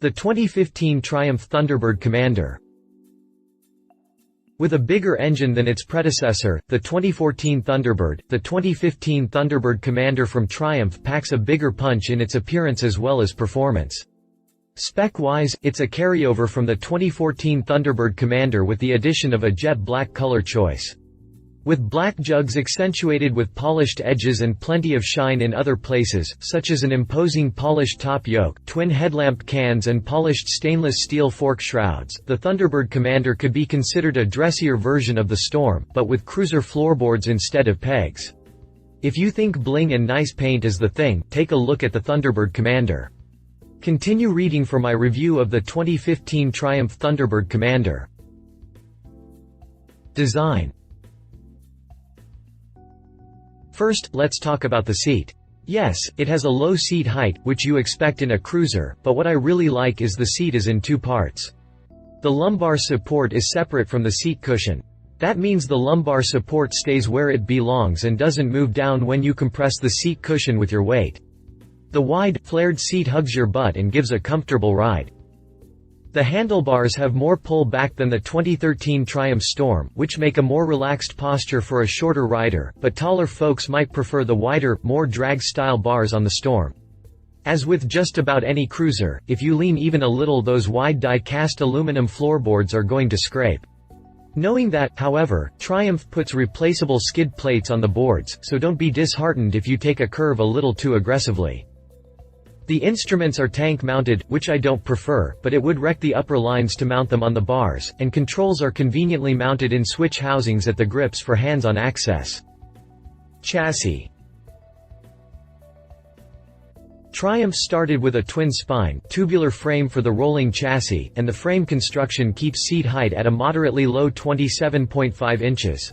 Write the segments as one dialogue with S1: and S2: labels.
S1: The 2015 Triumph Thunderbird Commander. With a bigger engine than its predecessor, the 2014 Thunderbird, the 2015 Thunderbird Commander from Triumph packs a bigger punch in its appearance as well as performance. Spec-wise, it's a carryover from the 2014 Thunderbird Commander with the addition of a jet black color choice. With black jugs accentuated with polished edges and plenty of shine in other places, such as an imposing polished top yoke, twin headlamp cans and polished stainless steel fork shrouds, the Thunderbird Commander could be considered a dressier version of the Storm, but with cruiser floorboards instead of pegs. If you think bling and nice paint is the thing, take a look at the Thunderbird Commander. Continue reading for my review of the 2015 Triumph Thunderbird Commander. Design. First, let's talk about the seat. Yes, it has a low seat height, which you expect in a cruiser, but what I really like is the seat is in two parts. The lumbar support is separate from the seat cushion. That means the lumbar support stays where it belongs and doesn't move down when you compress the seat cushion with your weight. The wide, flared seat hugs your butt and gives a comfortable ride. The handlebars have more pull back than the 2013 Triumph Storm, which make a more relaxed posture for a shorter rider, but taller folks might prefer the wider, more drag-style bars on the Storm. As with just about any cruiser, if you lean even a little, those wide die-cast aluminum floorboards are going to scrape. Knowing that, however, Triumph puts replaceable skid plates on the boards, so don't be disheartened if you take a curve a little too aggressively. The instruments are tank-mounted, which I don't prefer, but it would wreck the upper lines to mount them on the bars, and controls are conveniently mounted in switch housings at the grips for hands-on access. Chassis. Triumph started with a twin-spine, tubular frame for the rolling chassis, and the frame construction keeps seat height at a moderately low 27.5 inches.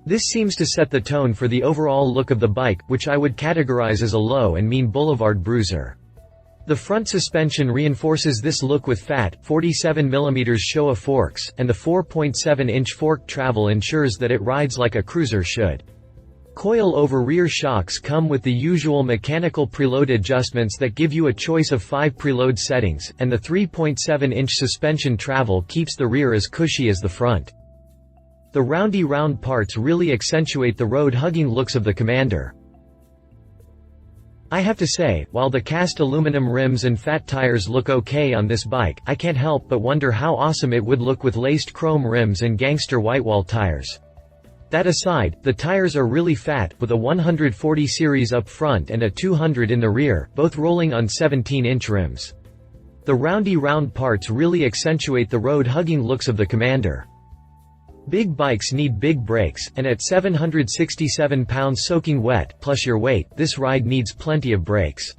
S1: This seems to set the tone for the overall look of the bike, which I would categorize as a low and mean boulevard bruiser. The front suspension reinforces this look with fat, 47mm Showa forks, and the 4.7-inch fork travel ensures that it rides like a cruiser should. Coil-over rear shocks come with the usual mechanical preload adjustments that give you a choice of 5 preload settings, and the 3.7-inch suspension travel keeps the rear as cushy as the front. The roundy round parts really accentuate the road-hugging looks of the Commander. I have to say, while the cast aluminum rims and fat tires look okay on this bike, I can't help but wonder how awesome it would look with laced chrome rims and gangster whitewall tires. That aside, the tires are really fat, with a 140 series up front and a 200 in the rear, both rolling on 17-inch rims. The roundy round parts really accentuate the road-hugging looks of the Commander. Big bikes need big brakes, and at 767 pounds soaking wet, plus your weight, this ride needs plenty of brakes.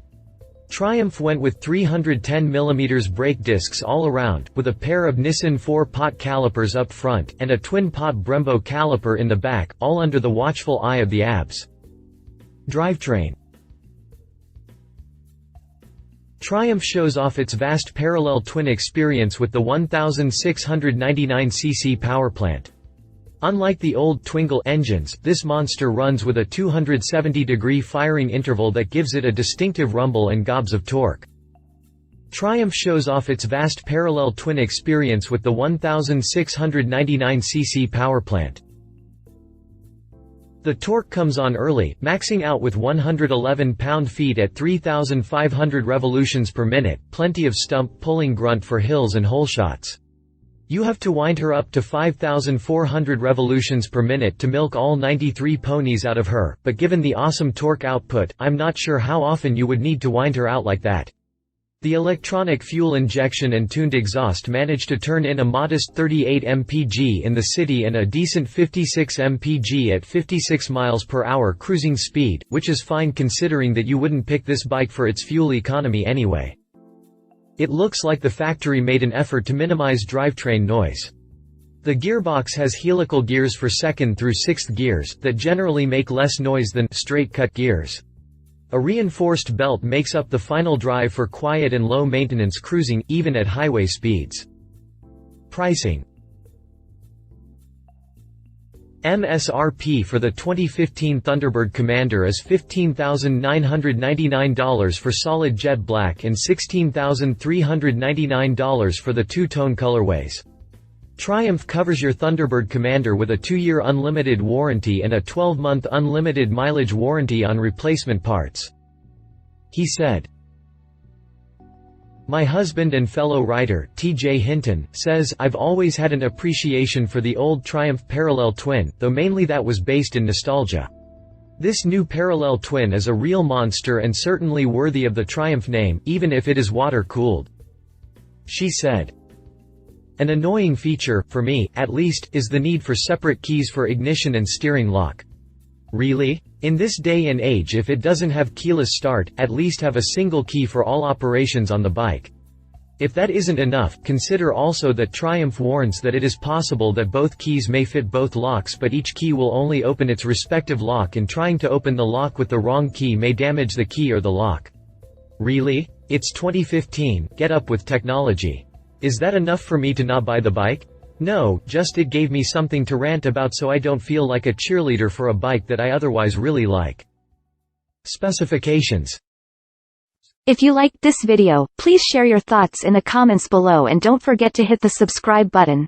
S1: Triumph went with 310mm brake discs all around, with a pair of Nissin 4-pot calipers up front, and a twin-pot Brembo caliper in the back, all under the watchful eye of the abs. Drivetrain. Triumph shows off its vast parallel twin experience with the 1699cc powerplant. Unlike the old Twingle engines, this monster runs with a 270-degree firing interval that gives it a distinctive rumble and gobs of torque. Triumph shows off its vast parallel twin experience with the 1699cc powerplant. The torque comes on early, maxing out with 111 pound-feet at 3,500 revolutions per minute, plenty of stump-pulling grunt for hills and hole shots. You have to wind her up to 5,400 revolutions per minute to milk all 93 ponies out of her, but given the awesome torque output, I'm not sure how often you would need to wind her out like that. The electronic fuel injection and tuned exhaust manage to turn in a modest 38 mpg in the city and a decent 56 mpg at 56 miles per hour cruising speed, which is fine considering that you wouldn't pick this bike for its fuel economy anyway. It looks like the factory made an effort to minimize drivetrain noise. The gearbox has helical gears for 2nd through 6th gears, that generally make less noise than straight-cut gears. A reinforced belt makes up the final drive for quiet and low-maintenance cruising, even at highway speeds. Pricing. MSRP for the 2015 Thunderbird Commander is $15,999 for solid jet black and $16,399 for the two-tone colorways. Triumph covers your Thunderbird Commander with a 2-year unlimited warranty and a 12-month unlimited mileage warranty on replacement parts. He said. My husband and fellow writer, T.J. Hinton, says, I've always had an appreciation for the old Triumph Parallel Twin, though mainly that was based in nostalgia. This new Parallel Twin is a real monster and certainly worthy of the Triumph name, even if it is water-cooled. She said. An annoying feature, for me, at least, is the need for separate keys for ignition and steering lock. Really? In this day and age, if it doesn't have keyless start, at least have a single key for all operations on the bike. If that isn't enough, consider also that Triumph warns that it is possible that both keys may fit both locks, but each key will only open its respective lock, and trying to open the lock with the wrong key may damage the key or the lock. Really? It's 2015, get up with technology. Is that enough for me to not buy the bike? No, just it gave me something to rant about so I don't feel like a cheerleader for a bike that I otherwise really like. Specifications.
S2: If you liked this video, please share your thoughts in the comments below and don't forget to hit the subscribe button.